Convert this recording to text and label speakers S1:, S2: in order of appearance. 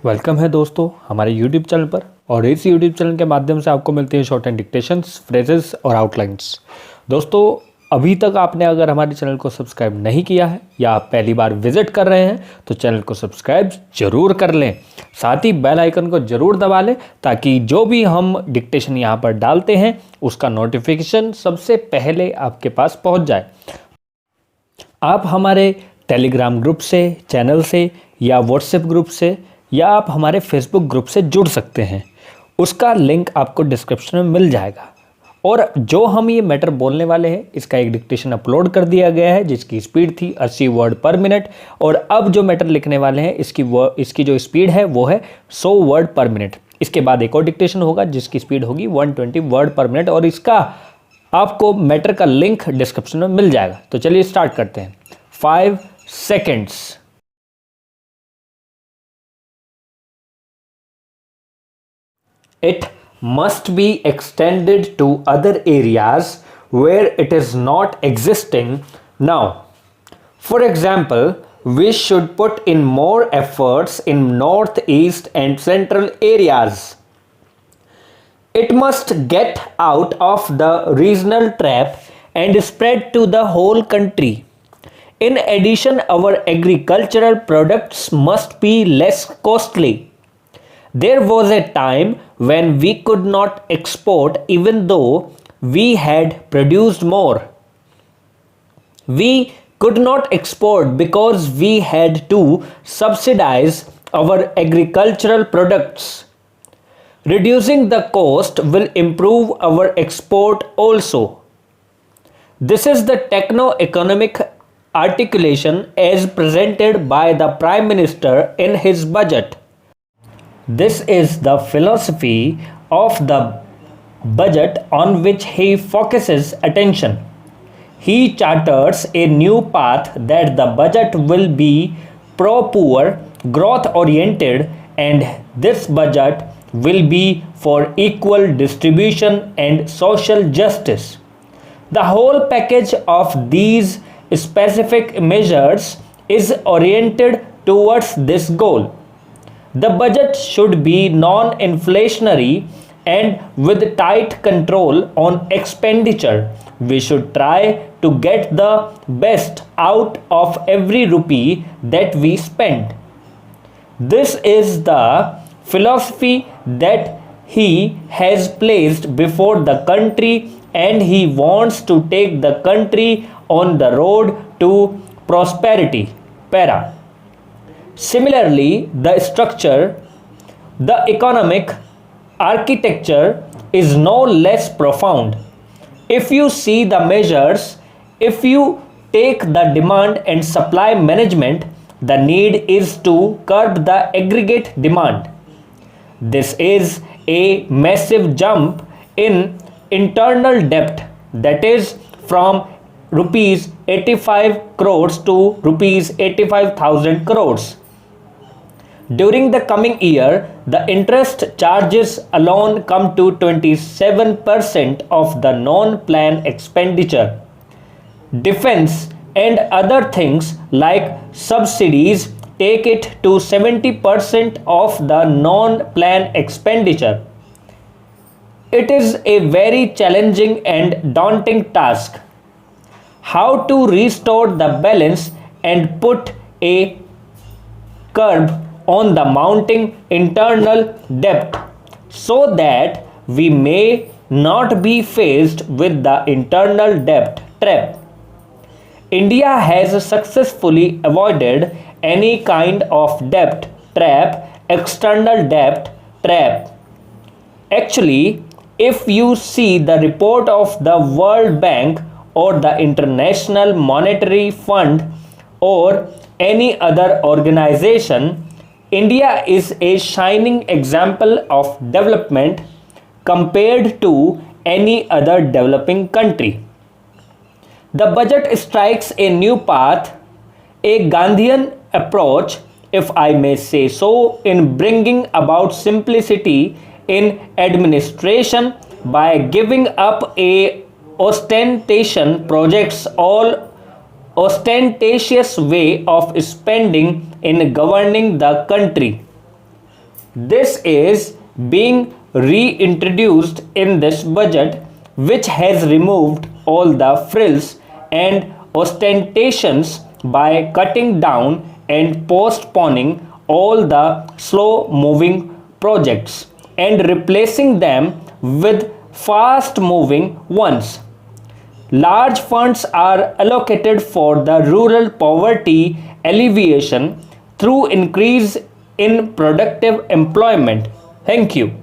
S1: Welcome है दोस्तों हमारे YouTube चैनल पर। और इस YouTube चैनल के माध्यम से आपको मिलती हैं शॉर्ट एंड डिक्टेशंस, फ्रेजेस और आउटलाइंस। दोस्तों अभी तक आपने अगर हमारे चैनल को सब्सक्राइब नहीं किया है या आप पहली बार विजिट कर रहे हैं तो चैनल को सब्सक्राइब जरूर कर लें, साथ ही बेल आइकन को जरूर दबा लें ताकि जो भी हम डिक्टेशन यहाँ पर डालते हैं उसका नोटिफिकेशन सबसे पहले आपके पास पहुँच जाए। आप हमारे टेलीग्राम ग्रुप से, चैनल से या व्हाट्सएप ग्रुप से या आप हमारे फेसबुक ग्रुप से जुड़ सकते हैं, उसका लिंक आपको डिस्क्रिप्शन में मिल जाएगा। और जो हम ये मैटर बोलने वाले हैं इसका एक डिक्टेशन अपलोड कर दिया गया है जिसकी स्पीड थी 80 वर्ड पर मिनट, और अब जो मैटर लिखने वाले हैं इसकी जो स्पीड है वो है 100 वर्ड पर मिनट। इसके बाद एक और डिक्टेशन होगा जिसकी स्पीड होगी 120 वर्ड पर मिनट, और इसका आपको मैटर का लिंक डिस्क्रिप्शन में मिल जाएगा। तो चलिए स्टार्ट करते हैं। 5 seconds। It must be extended to other areas where it is not existing now. For example, we should put in more efforts in northeast and central areas. It must get out of the regional trap and spread to the whole country. In addition, our agricultural products must be less costly. There was a time when we could not export even though we had produced more. We could not export because we had to subsidize our agricultural products. Reducing the cost will improve our export also. This is the techno-economic articulation as presented by the Prime Minister in his budget. This is the philosophy of the budget on which he focuses attention. He charters a new path that the budget will be pro-poor, growth-oriented, and this budget will be for equal distribution and social justice. The whole package of these specific measures is oriented towards this goal. The budget should be non-inflationary and with tight control on expenditure. We should try to get the best out of every rupee that we spend. This is the philosophy that he has placed before the country, and he wants to take the country on the road to prosperity. Para. Similarly, the structure, the economic architecture is no less profound. If you see the measures, if you take the demand and supply management, the need is to curb the aggregate demand. This is a massive jump in internal debt, that is from rupees 85 crores to rupees 85,000 crores. During the coming year, the interest charges alone come to 27% of the non-plan expenditure. Defense and other things like subsidies take it to 70% of the non-plan expenditure. It is a very challenging and daunting task. How to restore the balance and put a curb on the mounting internal debt so that we may not be faced with the internal debt trap. India has successfully avoided any kind of debt trap, external debt trap. Actually, if you see the report of the World Bank or the International Monetary Fund or any other organization, India is a shining example of development compared to any other developing country. The budget strikes a new path, a Gandhian approach, if I may say so, in bringing about simplicity in administration by giving up a ostentation projects all ostentatious way of spending in governing the country. This is being reintroduced in this budget, which has removed all the frills and ostentations by cutting down and postponing all the slow moving projects and replacing them with fast moving ones. Large funds are allocated for the rural poverty alleviation through increase in productive employment. Thank you.